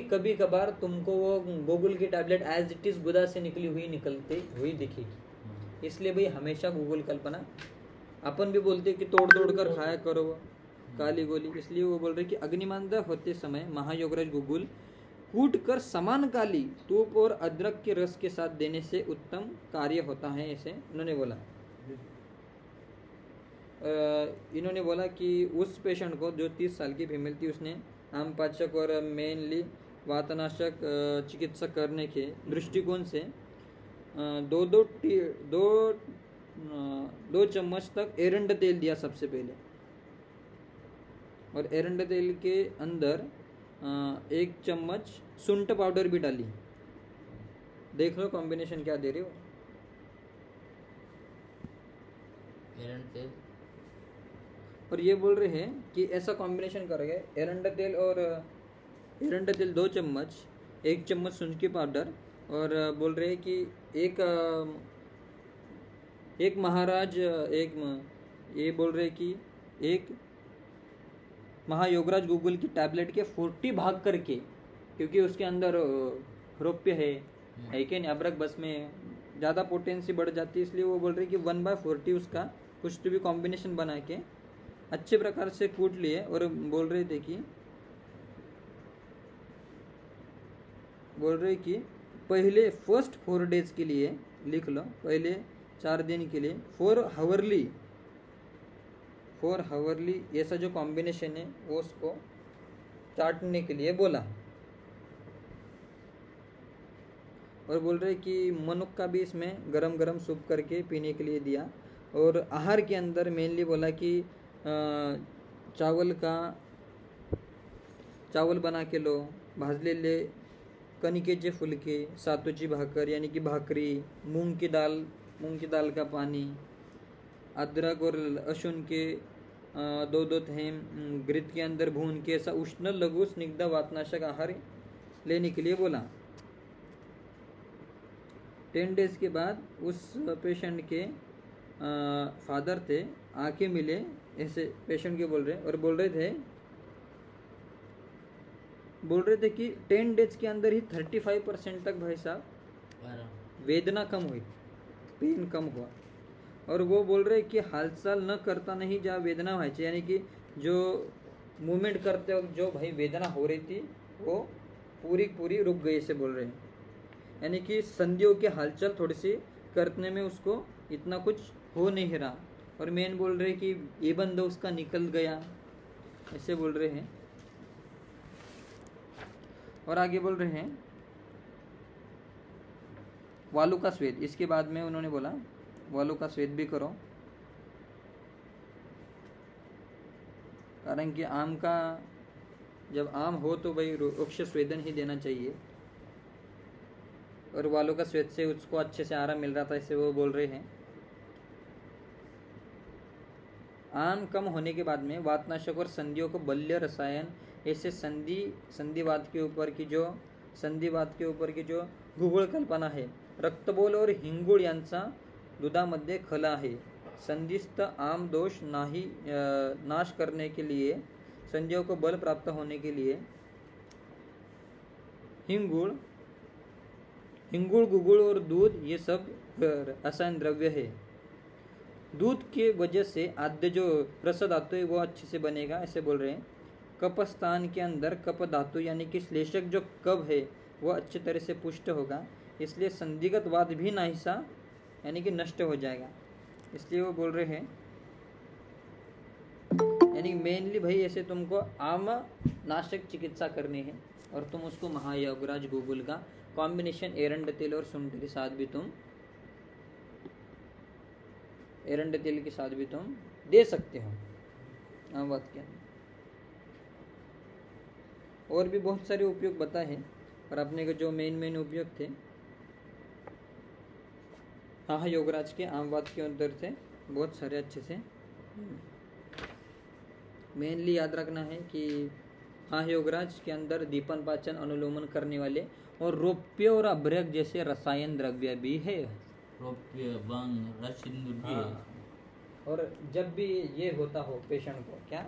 कभी कभार तुमको वो गूगल की टैबलेट एज इट इज गुदा से निकली हुई निकलती हुई दिखेगी। इसलिए भाई हमेशा गूगल कल्पना, अपन भी बोलते कि तोड़ तोड़ कर खाया करो वो काली गोली, इसलिए वो बोल रहे कि अग्निमाद्य होते समय महायोगराज गूगल कूट कर समान काली तूप और अदरक के रस के साथ देने से उत्तम कार्य होता है, ऐसे उन्होंने बोला। इन्होंने बोला कि उस पेशेंट को जो 30 साल की फीमेल थी, उसने आमपाचक और मेनली वातनाशक चिकित्सा करने के दृष्टिकोण से दो चम्मच तक एरंड तेल दिया सबसे पहले, और एरंड तेल के अंदर 1 चम्मच सुंठ पाउडर भी डाली। देख लो कॉम्बिनेशन क्या दे रहे हो। एरंड तेल, और ये बोल रहे हैं कि ऐसा कॉम्बिनेशन करेंगे, एरंड तेल और एरंड तेल 2 चम्मच, 1 चम्मच सूंठ की पाउडर, और बोल रहे हैं कि एक महाराज ये बोल रहे हैं कि एक महायोगराज गूगल की टैबलेट के 40 भाग करके, क्योंकि उसके अंदर रौप्य है कि नहीं, अबरक बस में ज़्यादा पोटेंसी बढ़ जाती है, इसलिए वो बोल रहे हैं कि 1/40 उसका कुछ तो भी कॉम्बिनेशन बना के अच्छे प्रकार से कूट लिए, और बोल रहे थे कि पहले फर्स्ट 4 डेज के लिए लिख लो, पहले 4 दिन के लिए 4 हावरली ऐसा जो कॉम्बिनेशन है वो उसको चाटने के लिए बोला। और बोल रहे कि मनुक्का भी इसमें गरम गरम सूप करके पीने के लिए दिया। और आहार के अंदर मेनली बोला कि चावल बना के लो, भाजलेले कणिकेचे फुलके, सातूची भाकर यानी कि भाकरी, मूंग की दाल का पानी, अदरक और लहसुन के 2 थेम घृत के अंदर भून के ऐसा उष्ण लघु स्निग्ध वातनाशक आहार लेने के लिए बोला। 10 डेज के बाद उस पेशेंट के फादर थे, आंखें मिले, ऐसे पेशेंट के बोल रहे थे कि 10 डेज के अंदर ही 35% तक भाई साहब वेदना कम हुई, पेन कम हुआ। और वो बोल रहे कि हालचाल न करता नहीं जहाँ वेदना व्हायची, यानी कि जो मूवमेंट करते वक्त जो भाई वेदना हो रही थी वो पूरी रुक गई, ऐसे बोल रहे हैं। यानी कि संधियों के हालचाल थोड़ी सी करने में उसको इतना कुछ हो नहीं रहा, और मेन बोल रहे कि ये बंद उसका निकल गया, ऐसे बोल रहे हैं। और आगे बोल रहे हैं वालू का स्वेद, इसके बाद में उन्होंने बोला वालू का स्वेद भी करो, कारण कि आम का जब आम हो तो भाई वृक्ष स्वेदन ही देना चाहिए, और वालू का स्वेद से उसको अच्छे से आराम मिल रहा था, इससे वो बोल रहे हैं। आम कम होने के बाद में वातनाशक और संधियों को बल्य रसायन ऐसे संधिवात के ऊपर की जो गुगुळ कल्पना है, रक्तबोल और हिंगुळ यांचा दुधामध्ये खला आहे, संधिस्थ आम दोष नाश करने के लिए, संधियों को बल प्राप्त होने के लिए हिंगुळ गुगुळ और दूध ये सब रसायन द्रव्य है। दूध के वजह से आद्य जो रस धातु है वो अच्छे से बनेगा, ऐसे बोल रहे हैं। कप स्थान के अंदर कप धातु यानी कि श्लेषक जो कब है वो अच्छी तरह से पुष्ट होगा, इसलिए संधिगत वाद भी नाहिसा यानी कि नष्ट हो जाएगा, इसलिए वो बोल रहे हैं। यानी मेनली भाई ऐसे तुमको आम नाशक चिकित्सा करनी है, और तुम उसको महायोगराज गूगल का कॉम्बिनेशन एरंड तेल और सूंठ के साथ भी तुम दे सकते हो। आम बात क्या है, और भी बहुत सारे उपयोग बताए हैं, पर अपने को जो मेन उपयोग थे हाँ योगराज के आम बात के अंदर थे बहुत सारे अच्छे से। मेनली याद रखना है कि हाँ योगराज के अंदर दीपन पाचन अनुलोमन करने वाले और रौप्य और अभ्रक जैसे रसायन द्रव्य भी है, रोप्य भंग रस सिंदूर भी है हाँ। और जब भी ये होता हो पेशेंट को क्या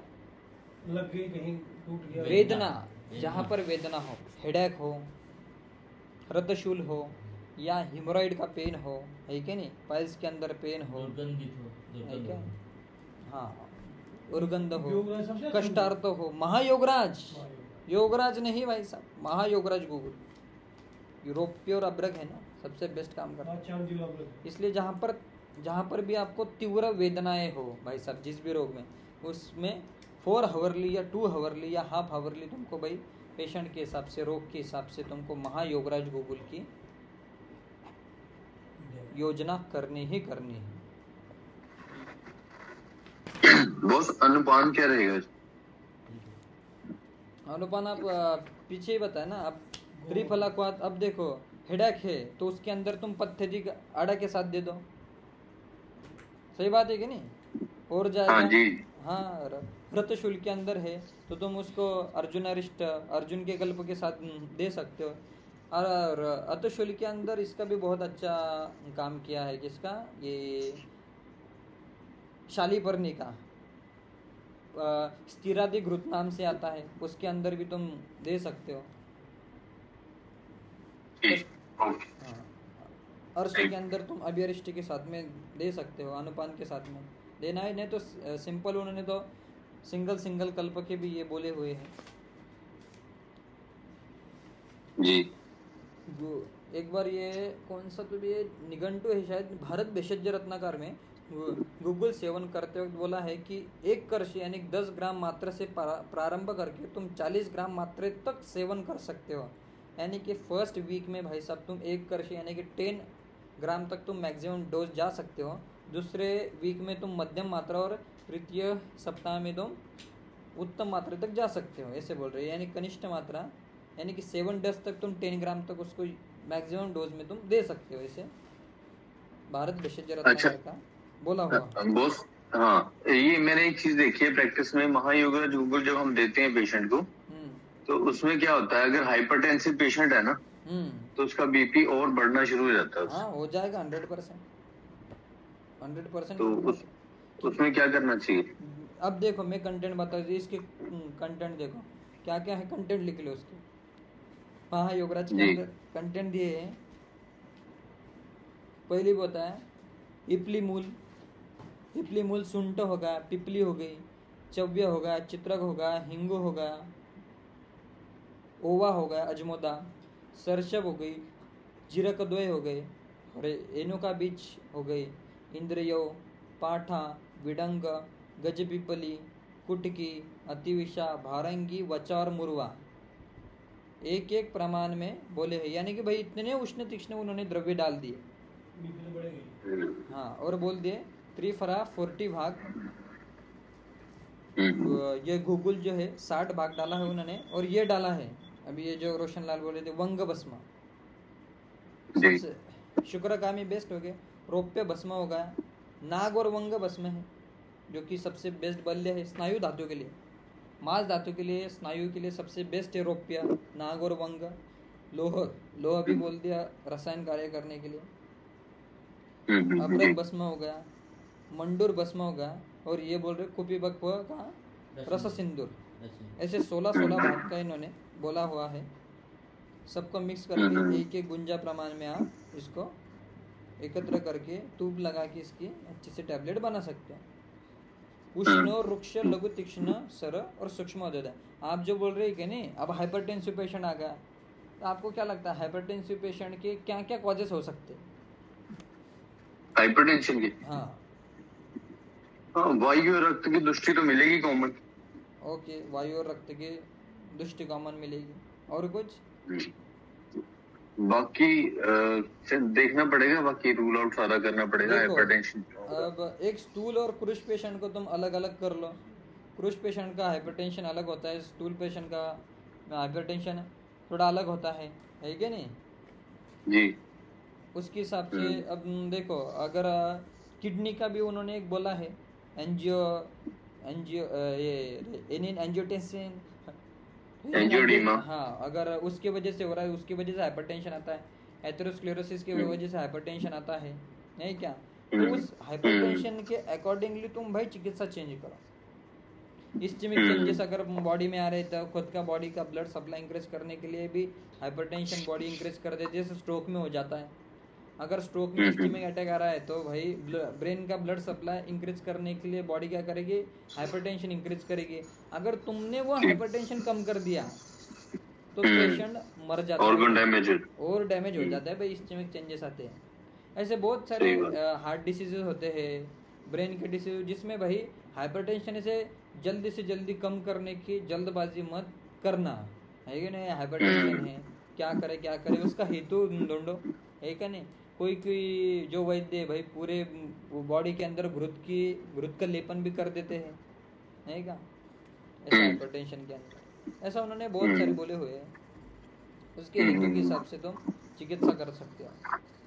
लग गई कहीं टूट गया वेदना, जहाँ पर वेदना हो, हेडेक हो, रक्तशूल हो, या हिमोरॉइड का पेन हो, है कि नहीं, पाइल्स के अंदर पेन हो, दुर्गंधित हो है दुर्गंध क्या, हो। हाँ, दुर्गंध हो, योगराज सबसे अच्छा कष्टार्थ हो, महायोगराज, महायोगराज। योगराज नहीं भाई साहब, महायोगराज गूगल, यूरोपीय और अब्रक है ना, सबसे बेस्ट काम करता है। चांद जिला पर इसलिए जहाँ पर भी आपको तीव्र वेदनाएं हो भाई साहब, जिस भी रोग में, उसमें 4 हावरली या 2 हावरली या हाफ हावरली तुमको भाई पेशेंट के हिसाब से, रोग के हिसाब से तुमको महायोगराज गूगल की योजना करनी ही करनी है। बॉस अनुपान क्या रहेगा? अनुपान आप पीछे ही बताया ना, आप त्रिफलाक्वाथ, अब देखो हेडेक है तो उसके अंदर तुम पत्थरी का आड़ा के साथ दे दो, सही बात है कि नहीं, और जाएगा। हाँ जी। हाँ, रतशूल के अंदर है तो तुम उसको अर्जुनारिष्ट, अर्जुन के कल्प के साथ दे सकते हो। और अतशूल के अंदर इसका भी बहुत अच्छा काम किया है, किसका, ये शालीपर्णी का स्थिरादि घृत नाम से आता है, उसके अंदर भी तुम दे सकते हो। ठीक, ओके। हाँ, अर्श के अंदर तुम अभिअरिष्ट के साथ में दे सकते हो, अनुपान के साथ में देना है, नहीं तो सिंपल उन्होंने तो सिंगल कल्प के भी ये बोले हुए हैं। जी। एक बार ये कौन सा तो ये निघंटु है शायद, भारत भेषज रत्नाकर में गूगल सेवन करते वक्त बोला है कि 1 कर्ष यानी 10 ग्राम मात्रा से प्रारंभ करके तुम 40 ग्राम मात्रा तक सेवन कर सकते हो। यानी कि फर्स्ट वीक में भाई साहब तुम 1 कर्ष यानी कि 10 ग्राम तक तुम मैक्सिमम डोज जा सकते हो, दूसरे वीक में तुम मध्यम मात्रा, और तृतीय सप्ताह में तुम उत्तम मात्रा तक जा सकते हो, ऐसे बोल रहे हैं। यानी कनिष्ठ मात्रा यानी कि 7 डेज तक तुम 10 ग्राम तक उसको मैक्सिमम डोज में तुम दे सकते हो, ऐसे भारत भेषज रत्नाकर का बोला हुआ। बॉस हाँ, ये मैंने एक चीज देखी है प्रैक्टिस में, महायोगराज गूगल जब हम देते हैं पेशेंट को, तो उसमें क्या होता है, अगर हाइपरटेंसिव पेशेंट है ना, तो उसका बीपी और बढ़ना शुरू हो जाता है। हाँ, हो जाएगा 100%। तो उसमें क्या करना चाहिए? अब देखो मैं कंटेंट बता दूँ, इसके कंटेंट देखो क्या क्या है, कंटेंट लिख लो उसके। महायोगराज के अंदर कंटेंट दिए हैं। पहली बताया इपली मूल सुंठ होगा, पिपली हो गई, चव्य होगा, चित्रक होगा, हिंगू होगा, ओवा होगा, अजमोदा, सरसब हो गई, जीरकद्वय हो गए, और एनुका बीज हो गई, इंद्रियो, पाठा, विडंग, गजपिपली, कुटकी, अतिविषा, भारंगी, वचा और मुरवा, एक एक प्रमाण में बोले हैं। यानी कि भाई इतने उष्ण तीक्ष्ण उन्होंने द्रव्य डाल दिए। हाँ, और बोल दिए त्रिफरा 40 भाग, ये गूगल जो है 60 भाग डाला है उन्होंने, और ये डाला है अभी ये जो रोशन लाल बोले थे वंग भस्म, शुक्रगामी बेस्ट हो गए, रौप्य भस्म हो गया, नाग और वंग भस्म है जो कि सबसे बेस्ट बल्य है स्नायु धातु के लिए, मांस धातु के लिए, स्नायु के लिए सबसे बेस्ट है रौप्य, नाग और वंग। लोह भी बोल दिया रसायन कार्य करने के लिए। अब्रक भस्म हो गया, मंडूर भस्म हो गया, और ये बोल रहे कुपी बकवा का रस सिंदूर। ऐसे 16 भाग का इन्होंने बोला हुआ है। सबको मिक्स करके एक एक गुंजा प्रमाण में आप इसको एकत्र करके ट्यूब लगा के इसकी अच्छी से टैबलेट बना सकते हैं। उष्ण, रुक्ष, लघु तीक्ष्ण, सर और सूक्ष्म उदय। आप जो बोल रहे हैं कि नहीं, अब हाइपरटेंसिव पेशेंट आ गया, तो आपको क्या लगता है हाइपरटेंसिव पेशेंट के क्या क्या कॉजेस हो सकते हैं? हाइपरटेंशन की? हाँ, वायु और रक्त की दृष्टि तो मिलेगी कॉमन। ओके, वायु और रक्त की दृष्टि कॉमन मिलेगी। और कुछ बाकी देखना पड़ेगा, बाकी रूल आउट सारा करना पड़ेगा हाइपरटेंशन। अब एक स्टूल और क्रूश पेशेंट को तुम अलग अलग कर लो। क्रूश पेशेंट का हाइपरटेंशन अलग होता है, स्टूल पेशेंट का हाइपरटेंशन थोड़ा अलग होता है क्या नहीं जी? उसके हिसाब से अब देखो, अगर किडनी का भी उन्होंने एक बोला है, एंजियोडेमा। हाँ, अगर उसके वजह से हो रहा है, उसकी वजह से हाइपरटेंशन आता है। एथेरोस्क्लेरोसिस की वजह से हाइपरटेंशन आता है। नहीं क्या, तो उस हाइपरटेंशन के अकॉर्डिंगली तुम भाई चिकित्सा चेंज करो। इस्चेमिक चेंजेस अगर बॉडी में आ रहे तो खुद का बॉडी का ब्लड सप्लाई इंक्रीज करने के लिए भी हाइपरटेंशन बॉडी इंक्रीज कर देती है, जैसे स्ट्रोक में हो जाता है। अगर स्ट्रोक में इस्चेमिक अटैक आ रहा है तो भाई ब्रेन का ब्लड सप्लाई इंक्रीज करने के लिए बॉडी क्या करेगी, हाइपरटेंशन इंक्रीज करेगी। अगर तुमने वो हाइपरटेंशन कम कर दिया तो पेशेंट मर जाता है, और डैमेज हो जाता है भाई, इस्चेमिक चेंजेस आते हैं। ऐसे बहुत सारे हार्ट डिसीजेज होते हैं, ब्रेन के डिसीज, जिसमें भाई हाइपरटेंशन से जल्दी कम करने की जल्दबाजी मत करना, है कि नहीं। हाइपरटेंशन है, क्या करे उसका हेतु ढूंढो, है क्या नहीं। कोई जो वैद्य भाई पूरे बॉडी के अंदर घृत का लेपन भी कर देते हैं, है क्या, ऐसा हाइपरटेंशन के अंदर, ऐसा उन्होंने बहुत सारे बोले हुए हैं। उसके हेतु के हिसाब से तुम चिकित्सा कर सकते हो।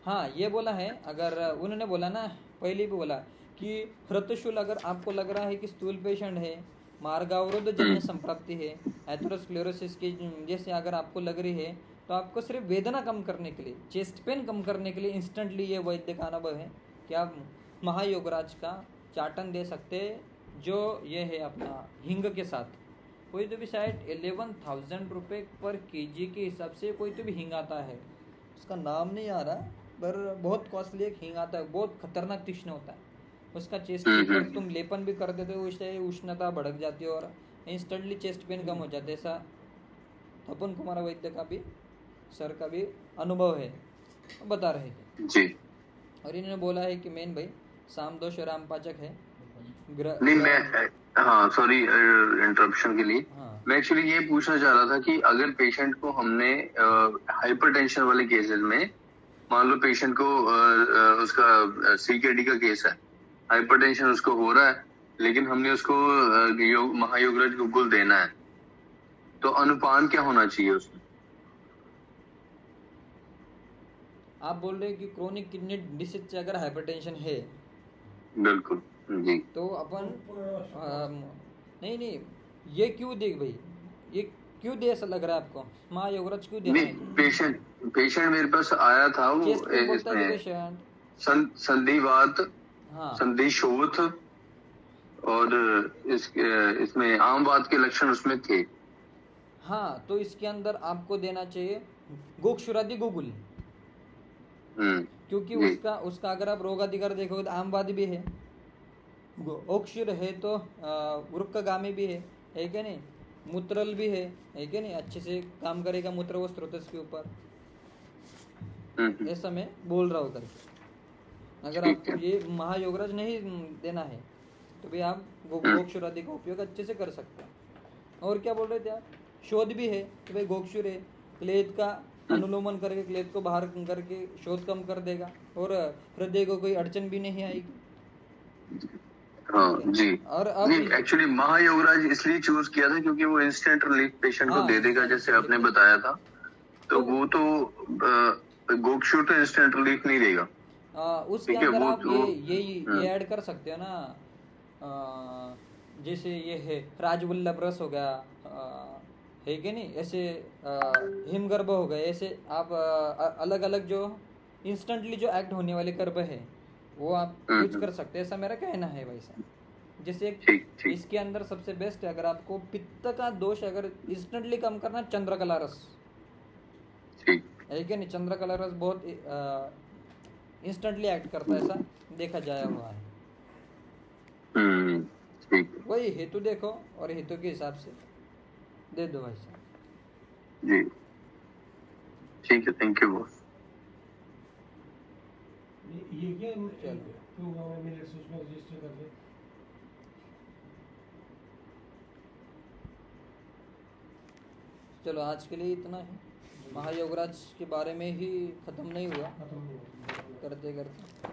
हाँ, ये बोला है, अगर उन्होंने बोला ना, पहले भी बोला कि हृतशूल अगर आपको लग रहा है कि स्थूल पेशेंट है, मार्गावरोध जन्य संप्राप्ति है, एथेरोस्क्लेरोसिस की जैसे अगर आपको लग रही है, तो आपको सिर्फ वेदना कम करने के लिए, चेस्ट पेन कम करने के लिए इंस्टेंटली ये वैद्य का अनुभव है कि आप महायोगराज का चाटन दे सकते हैं, जो ये है अपना हिंग के साथ। कोई तो भी शायद 11,000 रुपये पर केजी के हिसाब से कोई तो भी हिंग आता है, उसका नाम नहीं आ रहा, पर बहुत कॉस्टली एक हिंग आता है, बहुत खतरनाक तीक्ष्ण होता है। उसका चेस्ट पर तुम लेपन भी कर देते हो, उससे उष्णता भड़क जाती है और इंस्टेंटली चेस्ट पेन कम हो जाता है। ऐसा तपन कुमार वैद्य का भी, सर का भी अनुभव है, बता रहे थे जी। और इन्होंने बोला है कि मेन भाई सामदोष रामपाचक है। नहीं मैं, हाँ सॉरी इंटरप्शन के लिए, हाँ। मैं एक्चुअली ये पूछना चाह रहा था कि अगर पेशेंट को हमने हाइपरटेंशन वाले केसेस में, मान लो पेशेंट को उसका सीकेडी का केस है, हाइपरटेंशन उसको हो रहा है, लेकिन हमने उसको महायोगराज गुगुल देना है, तो अनुपान क्या होना चाहिए उसमें? आप बोल रहे हैं कि क्रोनिक किडनी डिसीज से अगर हाइपरटेंशन है, बिल्कुल जी, तो अपन नहीं ये क्यों दे भाई, ये क्यों दे, ऐसा लग रहा है आपको महायोगराज क्यों दे? पेशेंट मेरे पास आया था, वो इसमें संधिवात, हाँ, संधिशोथ और इसमें आमवात के लक्षण उसमें थे। हाँ, तो इसके अंदर आपको देना चाहिए गोक्षुरादि गुगुल, क्योंकि उसका अगर आप रोग अधिकार देखोगे तो आमवादी भी है, ओक्षुर है तो वृक्कगामी भी है क्या नहीं, मूत्रल भी है क्या नहीं, अच्छे से काम करेगा मूत्र व स्रोतस के ऊपर, ऐसा मैं बोल रहा हूँ करके। अगर आपको ये महायोगराज नहीं देना है तो भी आप गोक्षुरादि का उपयोग अच्छे से कर सकते हैं। और क्या बोल रहे थे आप, शोध भी है कि भाई गोक्षुर है, क्लेद का अनुलोमन करके क्लेद को बाहर करके शोध कम कर देगा और हृदय को कोई अड़चन भी नहीं आएगी। हाँ जी। और अब एक्चुअली महायोगराज इसलिए चूज किया था क्योंकि वो इंस्टेंट रिलीफ पेशेंट को दे देगा, जैसे आपने बताया था, तो वो तो गोक्षुर तो इंस्टेंट रिलीफ नहीं देगा। उसके अंदर आप ये ऐड कर सकते हो ना, जैसे ये है राजवल्लभ रस हो गया, है कि नहीं, ऐसे हिमगर्भ हो गए, ऐसे आप अलग अलग जो इंस्टेंटली जो एक्ट होने वाले गर्भ है वो आप यूज कर सकते हैं, ऐसा मेरा कहना है भाई साहब। जैसे इसके अंदर सबसे बेस्ट है, अगर आपको पित्त का दोष अगर इंस्टेंटली कम करना, चंद्रकला रस है कि नहीं, चंद्रकला रस बहुत इंस्टेंटली एक्ट करता है, ऐसा देखा जाया हुआ है। वही हेतु देखो और हेतु के हिसाब से दे दो भाई साहब जी। ठीक है, थैंक यू बॉस। ये क्या प्रोग्राम है, मेरे उसमें रजिस्टर कर दे। चलो आज के लिए इतना है, महायोगराज के बारे में ही खत्म नहीं हुआ, करते करते